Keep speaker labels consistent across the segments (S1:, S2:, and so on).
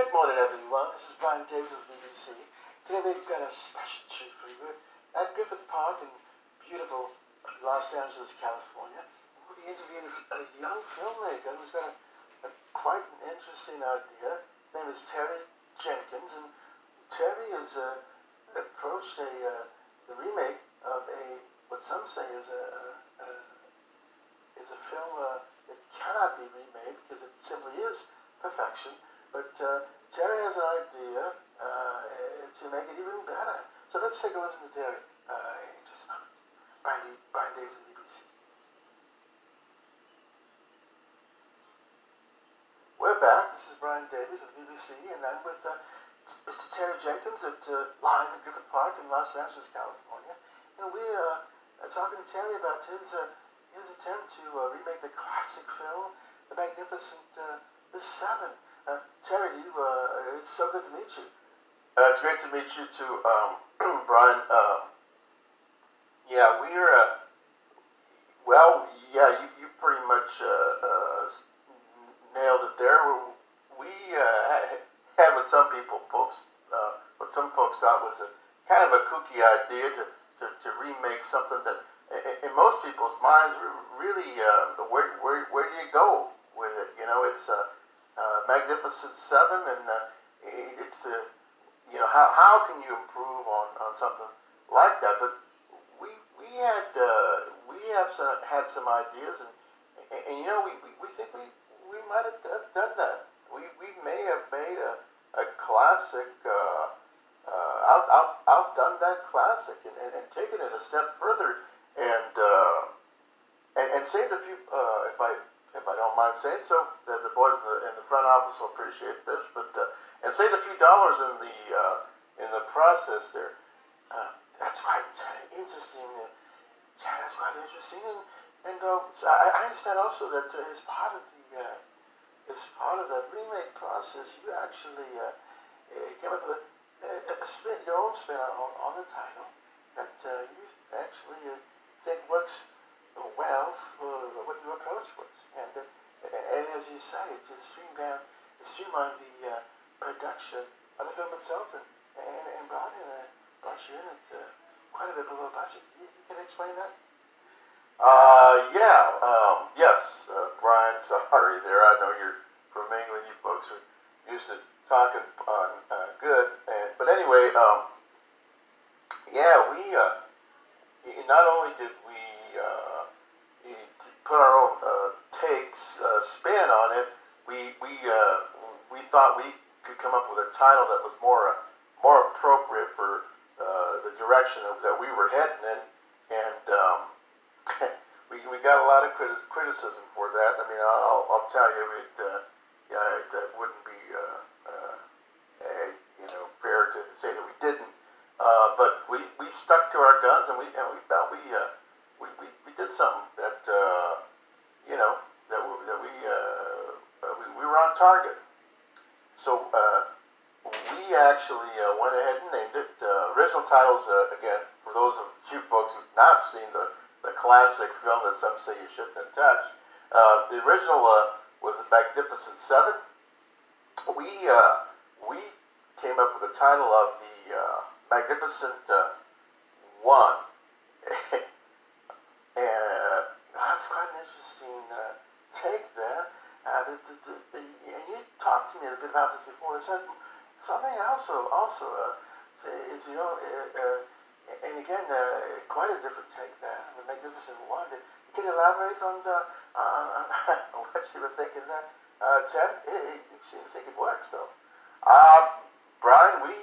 S1: Good morning, everyone. This is Brian Davies of BBC. Today we've got a special treat for you. We're at Griffith Park in beautiful Los Angeles, California. We'll be interviewing a young filmmaker who's got a quite an interesting idea. His name is Terry Jenkins, and Terry has approached the remake of what some say is a film that cannot be remade because it simply is perfection. But Terry has an idea to make it even better. So let's take a listen to Terry in just a moment. Brian Davies of BBC. We're back. This is Brian Davies of BBC, and I'm with Mr. Terry Jenkins at live at Griffith Park in Los Angeles, California. And we are talking to Terry about his attempt to remake the classic film, The Magnificent Seven. Terry, it's so good to meet you.
S2: It's great to meet you too, Brian. Yeah, we're, you pretty much nailed it there. We had what some folks thought was a kind of a kooky idea to remake something that, in most people's minds, really, where do you go with it? You know, it's Magnificent Seven, and it's how can you improve on something like that? But we had some ideas, and you know we think we might have done that. We may have made a classic, outdone that classic, and taken it a step further, and saved a few, if I don't mind saying so, the boys in the front office will appreciate this, but and saved a few dollars in the process there. That's quite interesting. That's quite interesting, and so I understand also that as part of that remake process, you actually came up with your own spin on the title that you actually think works well for what your approach was, and as you say, it's streamlined the production of the film itself, and brought you in at quite a bit below budget. You can explain that? Yes, Brian. Sorry there. I know you're from England. You folks are used to talking on good, but anyway, we not only did we put our own spin on it, we thought we could come up with a title that was more appropriate for the direction that we were heading in, and we got a lot of criticism for that. I mean, I'll tell you, it wouldn't be fair to say that we didn't, but we stuck to our guns, and we felt we did something that we were on target. So we actually went ahead and named it. Original titles, again, for those of you folks who've not seen the classic film that some say you shouldn't touch. The original was The Magnificent Seven. We came up with the title of the Magnificent One. And that's quite an interesting take there. And you talked to me a bit about this before. There's something also is, and again, quite a different take there. The Magnificent One. Can you elaborate on what you were thinking there, Ted? You seem to think it works, though. Brian, we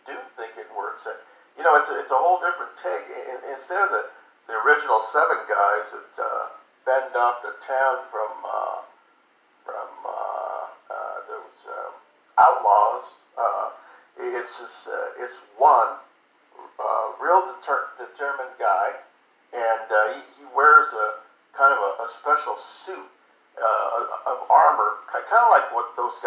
S2: do think it works. It's a whole different take. Instead of the original seven guys that fended off the town from those outlaws, it's one real determined guy, and he wears a kind of a special suit of armor, kind of like what those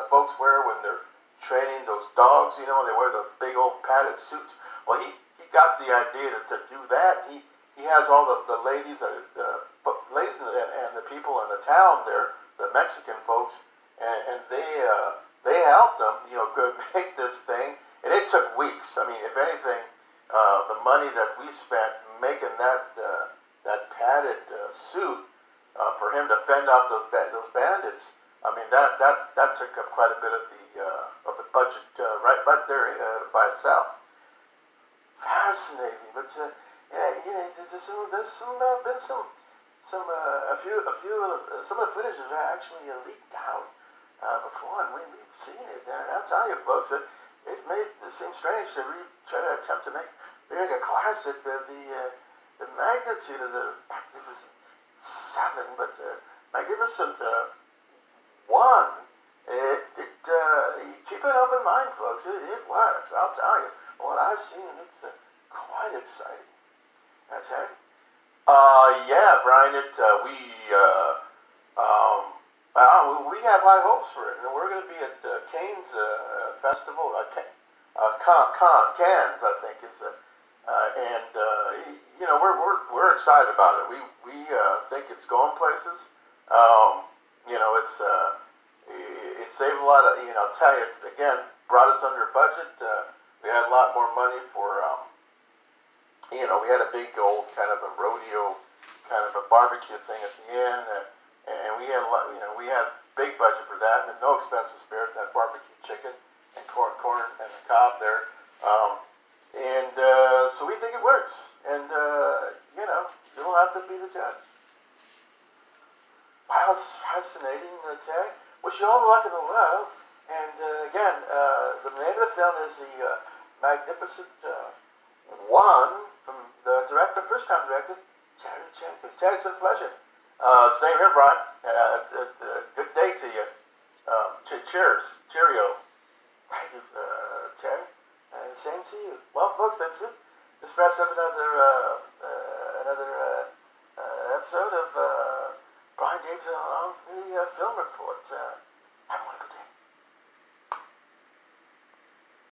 S2: folks wear when they're training those dogs. They wear the big old padded suits. Well, he got the idea to do that. He has all the ladies and the people in the town there, the Mexican folks, and they they helped them, make this thing, and it took weeks. I mean, if anything, the money that we spent making that padded suit for him to fend off those bandits, I mean that took up quite a bit of the budget right there by itself. Fascinating, but been some some of the footage have actually leaked out before, and we've seen it. And I'll tell you, folks, it seem strange to try to attempt to make a classic of the magnitude of the Magnificent Seven, but Magnificent One. Keep an open mind, folks. It works. I'll tell you. What I've seen, it's quite exciting. That's it. Yeah, Brian. We have high hopes for it, and we're going to be at Cannes Festival. Cannes, I think is, and we're excited about it. We think it's going places. It saved a lot of, I'll tell you, it's again brought us under budget. We had a lot more money for, we had a big old kind of a rodeo, kind of a barbecue thing at the end, and we had a lot, we had big budget for that, and no expenses spared. That barbecue chicken and corn and the cob there, so we think it works, and you'll have to be the judge. Wow, it's fascinating, Terry. Wish you all the luck in the world. And again, the name of the film is The Magnificent One, from the director, first time director, Terry Jenkins. Terry, it's been a pleasure. Same here, Brian. Good day to you. Cheers. Cheerio. Thank you, Terry. And same to you. Well, folks, that's it. This wraps up another episode of Brian Davies on the Film Report.